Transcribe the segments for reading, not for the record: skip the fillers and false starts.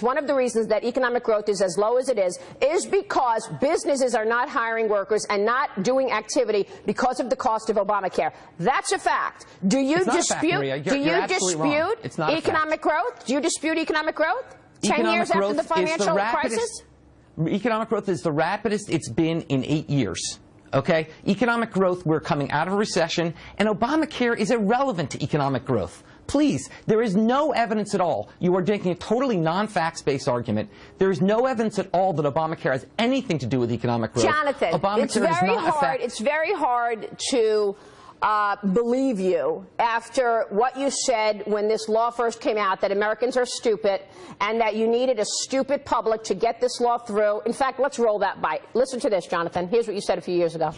One of the reasons that economic growth is as low as it is because businesses are not hiring workers and not doing activity because of the cost of Obamacare. That's a fact. Do you dispute economic growth? Do you dispute economic growth? 10 years after the financial crisis? Economic growth is the rapidest it's been in 8 years. Okay? Economic growth, we're coming out of a recession, and Obamacare is irrelevant to economic growth. Please, there is no evidence at all. You are making a totally non-facts-based argument. There is no evidence at all that Obamacare has anything to do with economic growth. Jonathan, it's very hard to believe you after what you said when this law first came out, that Americans are stupid and that you needed a stupid public to get this law through. In fact, let's roll that bite. Listen to this, Jonathan. Here's what you said a few years ago.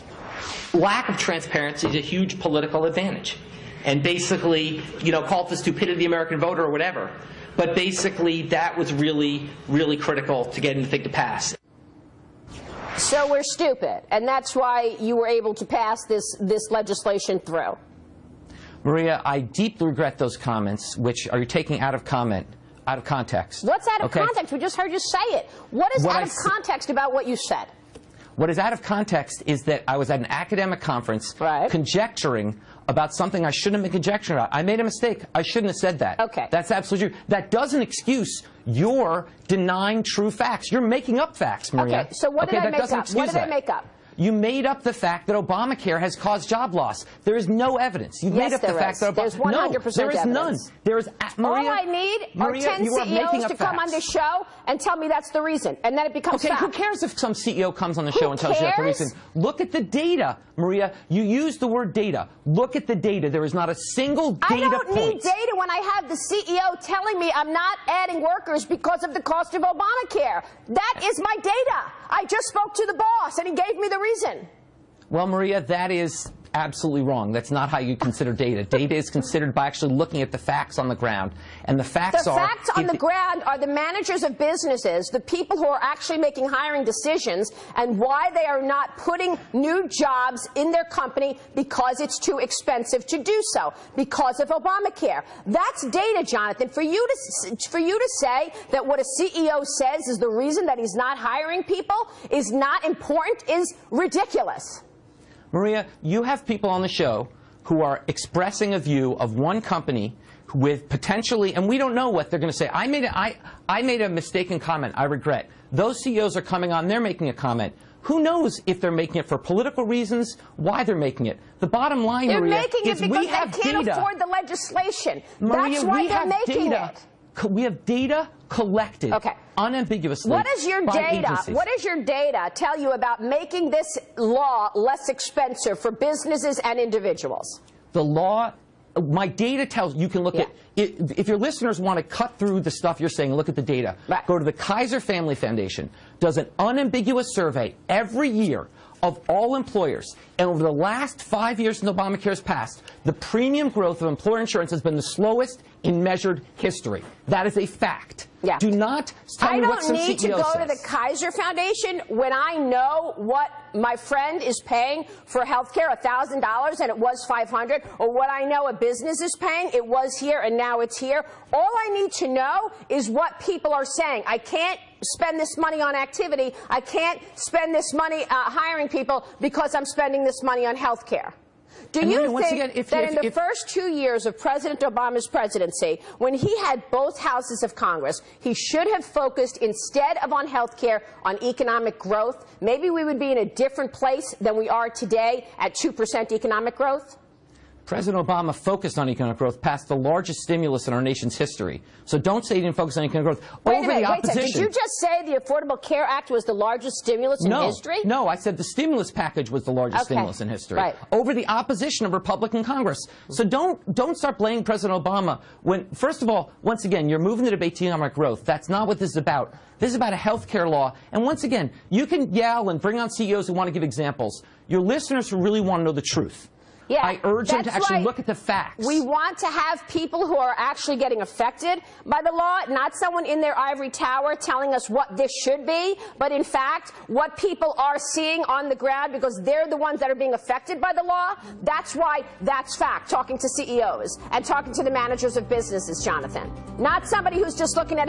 Lack of transparency is a huge political advantage. And basically, call it the stupidity of the American voter or whatever. But basically, that was really, really critical to getting the thing to pass. So we're stupid, and that's why you were able to pass this legislation through. Maria, I deeply regret those comments, which are you taking out of context. What's out of context? We just heard you say it. What is out of context about what you said? What is out of context is that I was at an academic conference conjecturing about something I shouldn't have been conjecturing about. I made a mistake. I shouldn't have said that. Okay. That's absolutely true. That doesn't excuse your denying true facts. You're making up facts, Maria. Okay, so what did I make up? What did I make up? You made up the fact that Obamacare has caused job loss. There is no evidence. You made up the fact that there's 100% there is none. There is Maria, all I need are 10 CEOs to come on this show and tell me that's the reason, and then it becomes fact. Who cares if some CEO comes on the show and tells you that's the reason? Look at the data, Maria. You used the word data. Look at the data. There is not a single data point. I don't need data when I have the CEO telling me I'm not adding workers because of the cost of Obamacare. That is my data. I just spoke to the boss, and he gave me the reason. Well, Maria, that is absolutely wrong. That's not how you consider data. Data is considered by actually looking at the facts on the ground. And the facts on the ground are the managers of businesses, the people who are actually making hiring decisions, and why they are not putting new jobs in their company because it's too expensive to do so, because of Obamacare. That's data, Jonathan. For you to say that what a CEO says is the reason that he's not hiring people is not important is ridiculous. Maria, you have people on the show who are expressing a view of one company with potentially, and we don't know what they're going to say. I made a mistaken comment. I regret. Those CEOs are coming on. They're making a comment. Who knows if they're making it for political reasons, why they're making it. The bottom line, Maria, is we have data. They're making it because they can't afford the legislation. Maria, that's why they're making it. We have data collected unambiguously. What does your data tell you about making this law less expensive for businesses and individuals? The law, my data tells you can look at it. If your listeners want to cut through the stuff you're saying, look at the data. Go to the Kaiser Family Foundation, does an unambiguous survey every year of all employers. And over the last 5 years since Obamacare's passed, the premium growth of employer insurance has been the slowest in measured history. That is a fact. Do not tell me what some CEO says. I don't need to go to the Kaiser Foundation when I know what my friend is paying for health care, $1,000 and it was $500, or what I know a business is paying, it was here and now it's here. All I need to know is what people are saying. I can't spend this money on activity. I can't spend this money hiring people because I'm spending this money on health care. Do you think that in the first 2 years of President Obama's presidency, when he had both houses of Congress, he should have focused, instead of on health care, on economic growth? Maybe we would be in a different place than we are today at 2% economic growth? President Obama focused on economic growth, passed the largest stimulus in our nation's history. So don't say he didn't focus on economic growth. Wait a minute. Did you just say the Affordable Care Act was the largest stimulus in history? No, I said the stimulus package was the largest stimulus in history. Over the opposition of Republican Congress. So don't start blaming President Obama when, first of all, once again, you're moving the debate to economic growth. That's not what this is about. This is about a health care law. And once again, you can yell and bring on CEOs who want to give examples. Your listeners who really want to know the truth. I urge them to actually look at the facts. We want to have people who are actually getting affected by the law, not someone in their ivory tower telling us what this should be, but in fact, what people are seeing on the ground, because they're the ones that are being affected by the law. That's why that's fact, talking to CEOs and talking to the managers of businesses, Jonathan. Not somebody who's just looking at